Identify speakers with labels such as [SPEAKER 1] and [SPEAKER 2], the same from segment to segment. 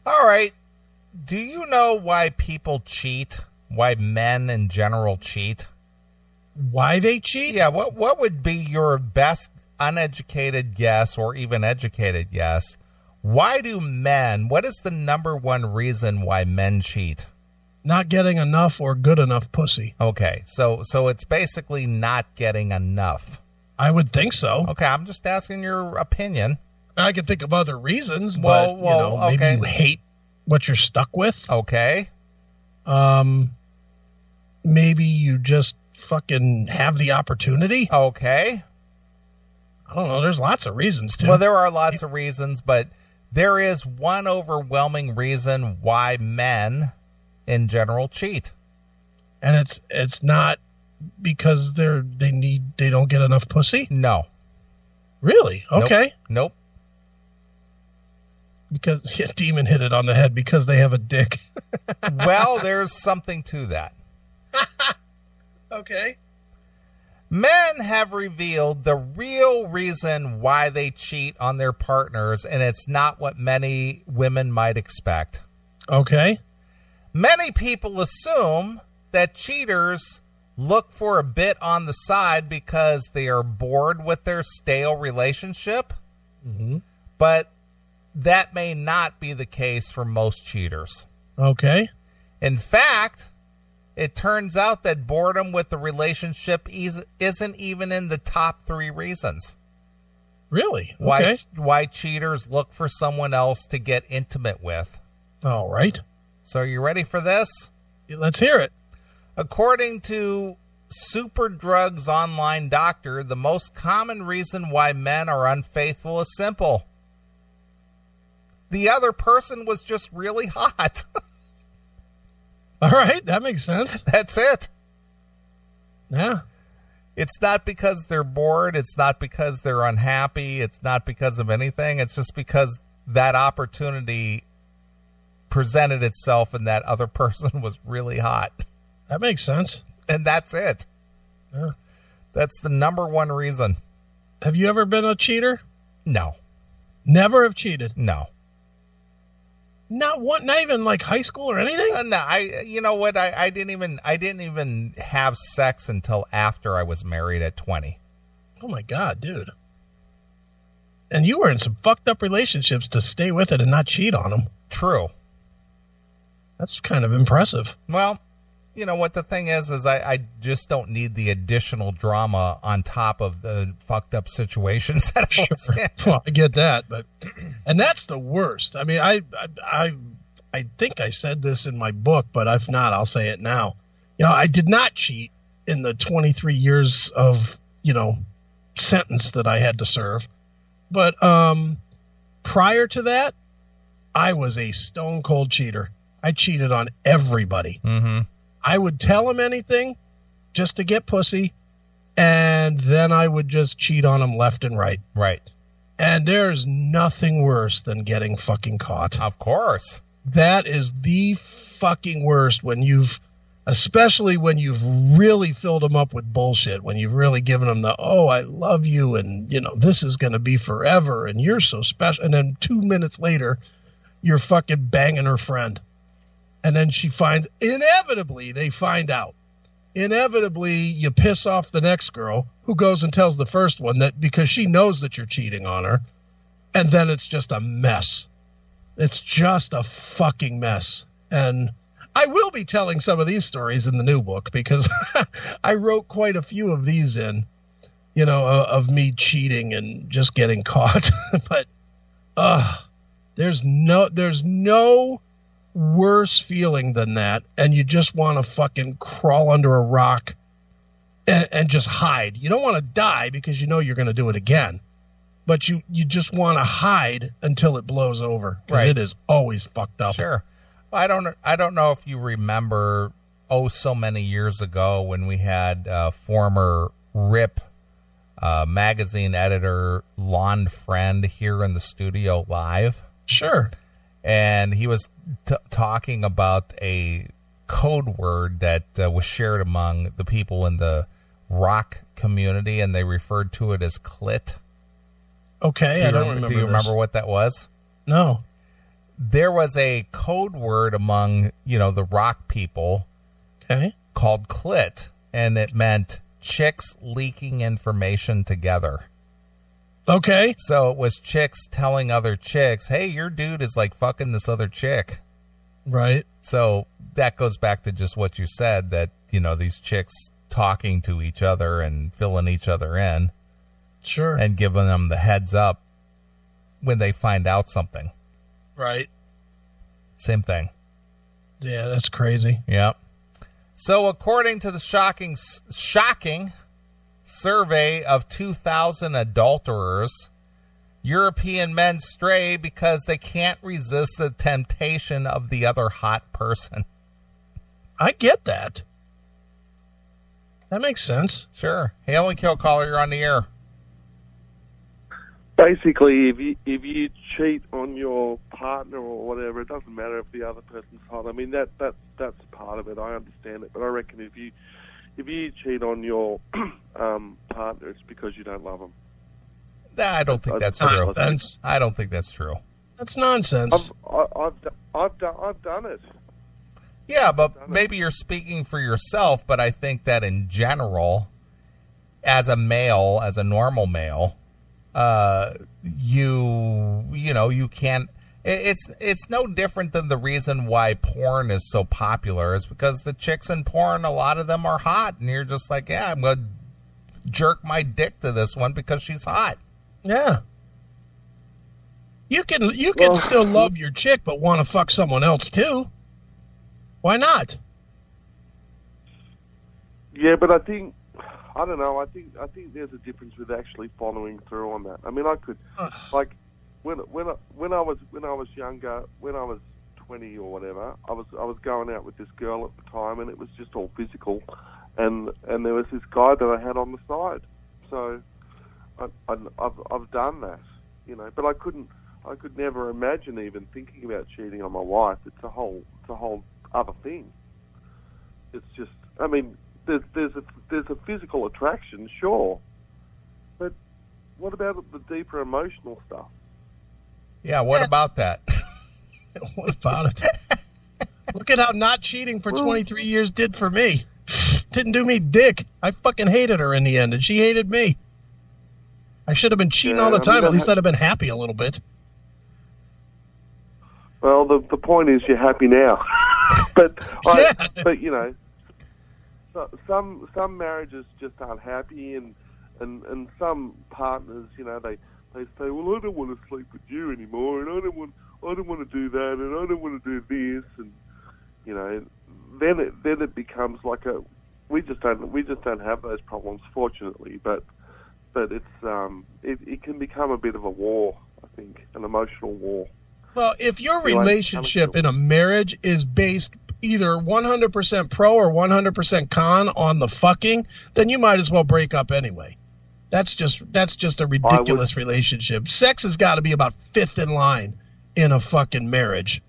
[SPEAKER 1] All right. Do you know why people cheat? Why men in general cheat?
[SPEAKER 2] Why they cheat?
[SPEAKER 1] Yeah, what would be your best uneducated guess or even educated guess? What is the number one reason why men cheat?
[SPEAKER 2] Not getting enough or good enough pussy.
[SPEAKER 1] Okay, so it's basically not getting enough.
[SPEAKER 2] I would think so.
[SPEAKER 1] Okay, I'm just asking your opinion.
[SPEAKER 2] I could think of other reasons,
[SPEAKER 1] Well,
[SPEAKER 2] but maybe
[SPEAKER 1] okay.
[SPEAKER 2] you hate what you're stuck with.
[SPEAKER 1] Okay.
[SPEAKER 2] Maybe you just fucking have the opportunity.
[SPEAKER 1] Okay.
[SPEAKER 2] I don't know. There's lots of reasons too.
[SPEAKER 1] Well, there are lots of reasons, but there is one overwhelming reason why men in general cheat.
[SPEAKER 2] And it's not because they don't get enough pussy?
[SPEAKER 1] No.
[SPEAKER 2] Really? Okay.
[SPEAKER 1] Nope.
[SPEAKER 2] Because Demon hit it on the head because they have a dick.
[SPEAKER 1] Well, there's something to that.
[SPEAKER 2] Okay.
[SPEAKER 1] Men have revealed the real reason why they cheat on their partners, and it's not what many women might expect.
[SPEAKER 2] Okay.
[SPEAKER 1] Many people assume that cheaters look for a bit on the side because they are bored with their stale relationship, but that may not be the case for most cheaters.
[SPEAKER 2] Okay.
[SPEAKER 1] In fact, it turns out that boredom with the relationship isn't even in the top 3 reasons.
[SPEAKER 2] Really? Okay.
[SPEAKER 1] Why cheaters look for someone else to get intimate with.
[SPEAKER 2] All right.
[SPEAKER 1] So are you ready for this?
[SPEAKER 2] Let's hear it.
[SPEAKER 1] According to Superdrug's online doctor, the most common reason why men are unfaithful is simple. The other person was just really hot.
[SPEAKER 2] All right. That makes sense.
[SPEAKER 1] That's it.
[SPEAKER 2] Yeah.
[SPEAKER 1] It's not because they're bored. It's not because they're unhappy. It's not because of anything. It's just because that opportunity presented itself and that other person was really hot.
[SPEAKER 2] That makes sense.
[SPEAKER 1] And that's it.
[SPEAKER 2] Yeah.
[SPEAKER 1] That's the number one reason.
[SPEAKER 2] Have you ever been a cheater?
[SPEAKER 1] No.
[SPEAKER 2] Never have cheated.
[SPEAKER 1] No.
[SPEAKER 2] Not even like high school or anything?
[SPEAKER 1] No, you know what? I didn't even have sex until after I was married at 20.
[SPEAKER 2] Oh my God, dude. And you were in some fucked up relationships to stay with it and not cheat on them.
[SPEAKER 1] True.
[SPEAKER 2] That's kind of impressive.
[SPEAKER 1] Well, you know what the thing is I just don't need the additional drama on top of the fucked up situations that I was in.
[SPEAKER 2] Well, I get that, and that's the worst. I mean, I think I said this in my book, but if not, I'll say it now. I did not cheat in the 23 years of, sentence that I had to serve. But prior to that, I was a stone cold cheater. I cheated on everybody.
[SPEAKER 1] Mm-hmm.
[SPEAKER 2] I would tell them anything just to get pussy, and then I would just cheat on them left and right.
[SPEAKER 1] Right.
[SPEAKER 2] And there's nothing worse than getting fucking caught.
[SPEAKER 1] Of course.
[SPEAKER 2] That is the fucking worst especially when you've really filled them up with bullshit, when you've really given them I love you, and, this is going to be forever, and you're so special. And then 2 minutes later, you're fucking banging her friend. And then inevitably, they find out. Inevitably, you piss off the next girl who goes and tells the first one that because she knows that you're cheating on her. And then it's just a mess. It's just a fucking mess. And I will be telling some of these stories in the new book because I wrote quite a few of these in, of me cheating and just getting caught. But there's no worse feeling than that, and you just want to fucking crawl under a rock and just hide. You don't want to die because you're going to do it again, but you just want to hide until it blows over.
[SPEAKER 1] Right.
[SPEAKER 2] It is always fucked up.
[SPEAKER 1] Sure. I don't know if you remember so many years ago when we had former Rip magazine editor Lon Friend here in the studio live.
[SPEAKER 2] Sure.
[SPEAKER 1] And he was talking about a code word that was shared among the people in the rock community, and they referred to it as clit.
[SPEAKER 2] Okay, I don't remember.
[SPEAKER 1] Do you remember what that was?
[SPEAKER 2] No.
[SPEAKER 1] there was a code word among, the rock people called clit, and it meant chicks leaking information together.
[SPEAKER 2] Okay.
[SPEAKER 1] So it was chicks telling other chicks, hey, your dude is like fucking this other chick.
[SPEAKER 2] Right.
[SPEAKER 1] So that goes back to just what you said, that, these chicks talking to each other and filling each other in.
[SPEAKER 2] Sure.
[SPEAKER 1] And giving them the heads up when they find out something.
[SPEAKER 2] Right.
[SPEAKER 1] Same thing.
[SPEAKER 2] Yeah, that's crazy.
[SPEAKER 1] Yeah. So according to the shocking survey of 2,000 adulterers, European men stray because they can't resist the temptation of the other hot person.
[SPEAKER 2] I get that. That makes sense.
[SPEAKER 1] Sure. Hail and kill caller, you're on the air.
[SPEAKER 3] Basically, if you cheat on your partner or whatever, it doesn't matter if the other person's hot. I mean, that's part of it. I understand it, but I reckon if you cheat on your partner, it's because you don't love them.
[SPEAKER 1] I don't think that's true.
[SPEAKER 2] Nonsense.
[SPEAKER 1] I don't think that's true.
[SPEAKER 2] That's nonsense.
[SPEAKER 3] I've done it.
[SPEAKER 1] Yeah, but maybe you're speaking for yourself, but I think that in general, as a male, as a normal male, you can't. It's no different than the reason why porn is so popular is because the chicks in porn, a lot of them are hot, and you're just like, yeah, I'm gonna jerk my dick to this one because she's hot.
[SPEAKER 2] Yeah. You can still love your chick, but want to fuck someone else too. Why not?
[SPEAKER 3] Yeah, but I don't know. I think there's a difference with actually following through on that. I mean, I could, like, when I was younger, when I was 20 or whatever, I was going out with this girl at the time, and it was just all physical, and there was this guy that I had on the side. So I've done that, but I could never imagine even thinking about cheating on my wife. It's a whole other thing. It's just, I mean, there's a physical attraction, sure, but what about the deeper emotional stuff?
[SPEAKER 1] Yeah, what about that?
[SPEAKER 2] What about it? Look at how not cheating for 23 years did for me. Didn't do me dick. I fucking hated her in the end, and she hated me. I should have been cheating all the time. At least I'd have been happy a little bit.
[SPEAKER 3] Well, the point is you're happy now. but some marriages just aren't happy, and some partners, they say, well, I don't want to sleep with you anymore, and I don't want to do that, and I don't want to do this, and then it becomes like we just don't have those problems, fortunately, but it's it can become a bit of a war, I think, an emotional war.
[SPEAKER 2] Well, if your relationship in a marriage is based either 100% pro or 100% con on the fucking, then you might as well break up anyway. That's just a ridiculous relationship. Sex has got to be about fifth in line in a fucking marriage,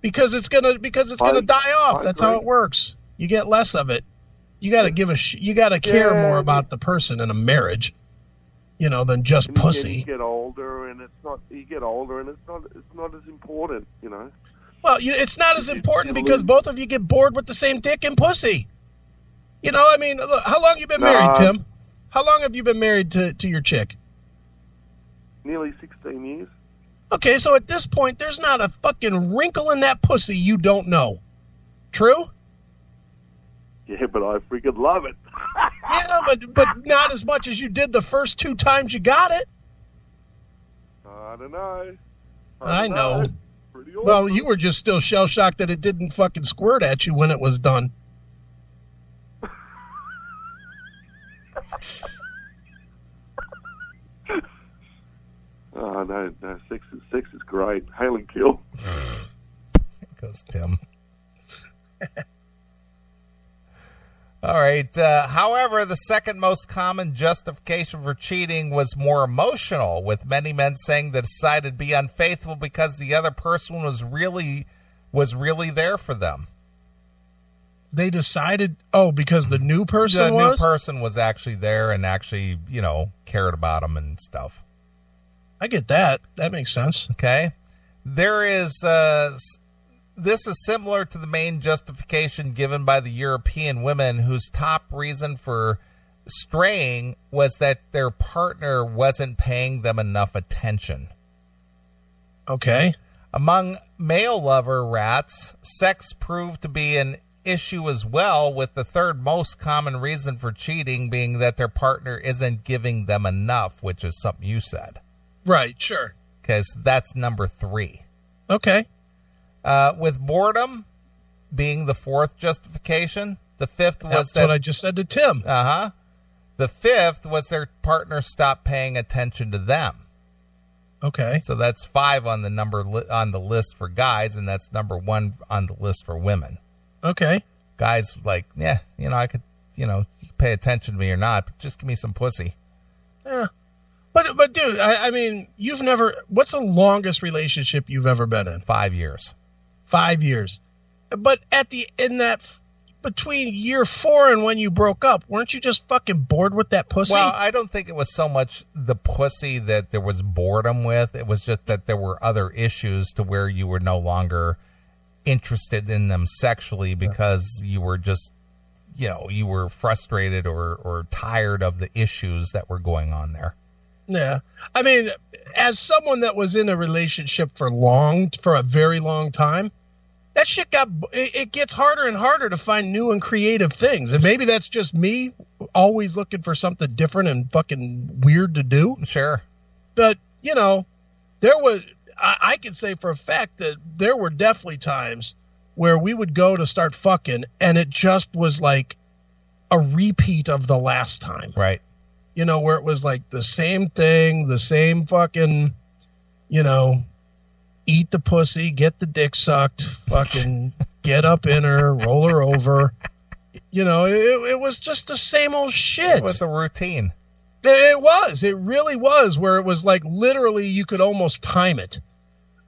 [SPEAKER 2] because it's gonna die off. That's how it works. You get less of it. You got to you got to care more about the person in a marriage, than just pussy.
[SPEAKER 3] You get older, and it's not as important,
[SPEAKER 2] Well, it's not as important because both of you get bored with the same dick and pussy. I mean, look, how long have you been married, Tim? How long have you been married to your chick?
[SPEAKER 3] Nearly 16 years.
[SPEAKER 2] Okay, so at this point, there's not a fucking wrinkle in that pussy you don't know. True?
[SPEAKER 3] Yeah, but I freaking love it.
[SPEAKER 2] Yeah, but not as much as you did the first 2 times you got it.
[SPEAKER 3] I don't know.
[SPEAKER 2] I know.
[SPEAKER 3] Pretty awesome.
[SPEAKER 2] Well, you were just still shell-shocked that it didn't fucking squirt at you when it was done.
[SPEAKER 3] Oh, no, sex is great. Hail and kill.
[SPEAKER 1] There goes Tim. All right. However, the second most common justification for cheating was more emotional, with many men saying they decided to be unfaithful because the other person was really there for them.
[SPEAKER 2] They decided, because the new person
[SPEAKER 1] the new person was actually there and actually, cared about them and stuff.
[SPEAKER 2] I get that. That makes sense.
[SPEAKER 1] Okay. There is, this is similar to the main justification given by the European women whose top reason for straying was that their partner wasn't paying them enough attention.
[SPEAKER 2] Okay.
[SPEAKER 1] Among male lover rats, sex proved to be an issue as well, with the third most common reason for cheating being that their partner isn't giving them enough, which is something you said.
[SPEAKER 2] Right, sure.
[SPEAKER 1] Because that's number 3.
[SPEAKER 2] Okay.
[SPEAKER 1] With boredom being the 4th justification, the 5th was
[SPEAKER 2] That's what I just said to Tim.
[SPEAKER 1] The 5th was their partner stopped paying attention to them.
[SPEAKER 2] Okay.
[SPEAKER 1] So that's 5 on the on the list for guys, and that's number 1 on the list for women.
[SPEAKER 2] Okay.
[SPEAKER 1] Guys like, yeah, I could, you can pay attention to me or not, but just give me some pussy.
[SPEAKER 2] Yeah. But dude, I mean, what's the longest relationship you've ever been in?
[SPEAKER 1] 5 years.
[SPEAKER 2] 5 years. But between year 4 and when you broke up, weren't you just fucking bored with that pussy?
[SPEAKER 1] Well, I don't think it was so much the pussy that there was boredom with. It was just that there were other issues to where you were no longer interested in them sexually because you were just, you were frustrated or tired of the issues that were going on there.
[SPEAKER 2] Yeah. I mean, as someone that was in a relationship for a very long time, that shit it gets harder and harder to find new and creative things. And maybe that's just me always looking for something different and fucking weird to do.
[SPEAKER 1] Sure.
[SPEAKER 2] But, I can say for a fact that there were definitely times where we would go to start fucking and it just was like a repeat of the last time.
[SPEAKER 1] Right.
[SPEAKER 2] Where it was like the same thing, the same fucking, eat the pussy, get the dick sucked, fucking get up in her, roll her over. It was just the same old shit.
[SPEAKER 1] It was a routine.
[SPEAKER 2] It really was, where it was like literally you could almost time it.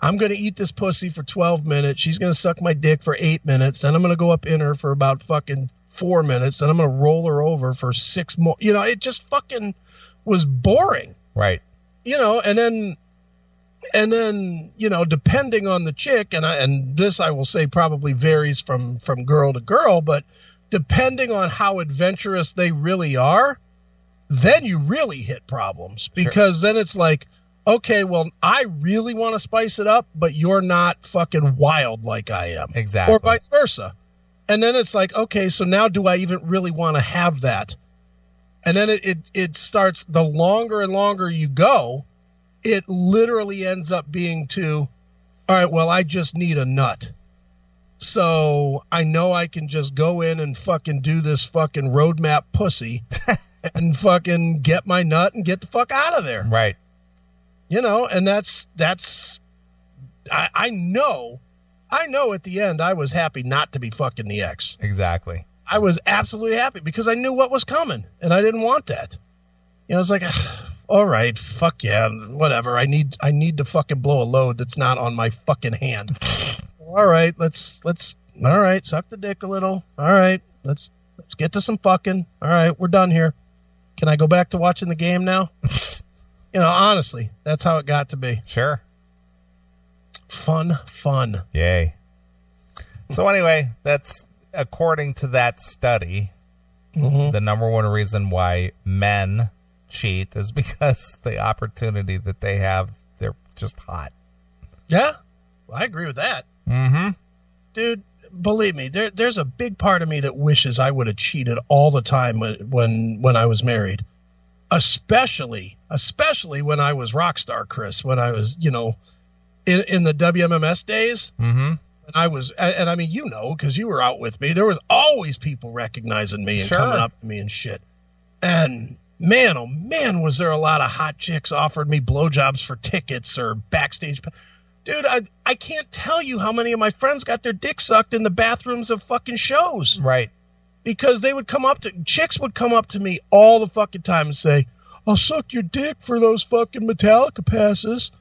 [SPEAKER 2] I'm going to eat this pussy for 12 minutes. She's going to suck my dick for 8 minutes. Then I'm going to go up in her for about fucking 4 minutes. Then I'm going to roll her over for 6 more. It just fucking was boring.
[SPEAKER 1] Right.
[SPEAKER 2] And then, depending on the chick, and this I will say probably varies from girl to girl, but depending on how adventurous they really are, then you really hit problems. Because then it's like, okay, well, I really want to spice it up, but you're not fucking wild like I am.
[SPEAKER 1] Exactly.
[SPEAKER 2] Or vice versa. And then it's like, okay, so now do I even really want to have that? And then it starts, the longer and longer you go, it literally ends up being all right, well, I just need a nut. So I know I can just go in and fucking do this fucking roadmap pussy and fucking get my nut and get the fuck out of there.
[SPEAKER 1] Right.
[SPEAKER 2] And I know at the end I was happy not to be fucking the ex.
[SPEAKER 1] Exactly.
[SPEAKER 2] I was absolutely happy because I knew what was coming and I didn't want that. It's like, all right, fuck yeah, whatever. I need to fucking blow a load that's not on my fucking hand. All right, let's all right, suck the dick a little. All right, let's get to some fucking. All right, we're done here. Can I go back to watching the game now? Honestly, that's how it got to be.
[SPEAKER 1] Sure.
[SPEAKER 2] Fun.
[SPEAKER 1] Yay. So anyway, that's according to that study, the number one reason why men cheat is because the opportunity that they have, they're just hot.
[SPEAKER 2] Yeah, well, I agree with that.
[SPEAKER 1] Mm-hmm.
[SPEAKER 2] Dude, believe me, there's a big part of me that wishes I would have cheated all the time when I was married. Especially when I was Rockstar Chris, when I was, in the WMMS days.
[SPEAKER 1] Mm-hmm.
[SPEAKER 2] And I was, and I mean, because you were out with me, there was always people recognizing me and coming up to me and shit. And man, oh man, was there a lot of hot chicks offered me blowjobs for tickets or backstage. Dude, I can't tell you how many of my friends got their dick sucked in the bathrooms of fucking shows.
[SPEAKER 1] Right.
[SPEAKER 2] Because chicks would come up to me all the fucking time and say, I'll suck your dick for those fucking Metallica passes.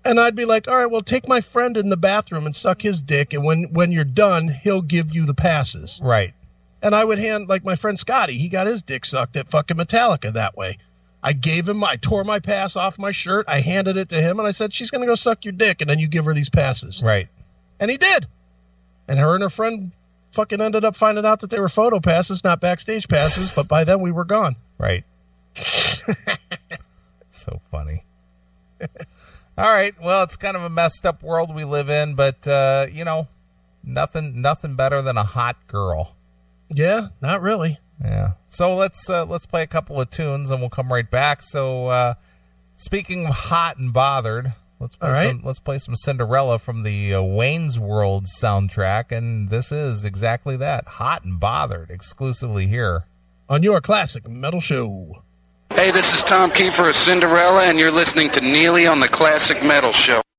[SPEAKER 2] And I'd be like, all right, well, take my friend in the bathroom and suck his dick. And when you're done, he'll give you the passes.
[SPEAKER 1] Right.
[SPEAKER 2] And I would hand, like my friend Scotty, he got his dick sucked at fucking Metallica that way. I tore my pass off my shirt. I handed it to him, and I said, she's going to go suck your dick, and then you give her these passes.
[SPEAKER 1] Right.
[SPEAKER 2] And he did. And her and her friend fucking ended up finding out that they were photo passes, not backstage passes, but by then we were gone.
[SPEAKER 1] Right. So funny. All right. Well, it's kind of a messed up world we live in, but, nothing better than a hot girl.
[SPEAKER 2] Yeah, not really.
[SPEAKER 1] Yeah. So let's play a couple of tunes and we'll come right back. So speaking of hot and bothered, let's play some Cinderella from the Wayne's World soundtrack, and this is exactly that, Hot and Bothered, exclusively here
[SPEAKER 2] on your Classic Metal Show.
[SPEAKER 4] Hey, this is Tom Kiefer of Cinderella, and you're listening to Neely on the Classic Metal Show.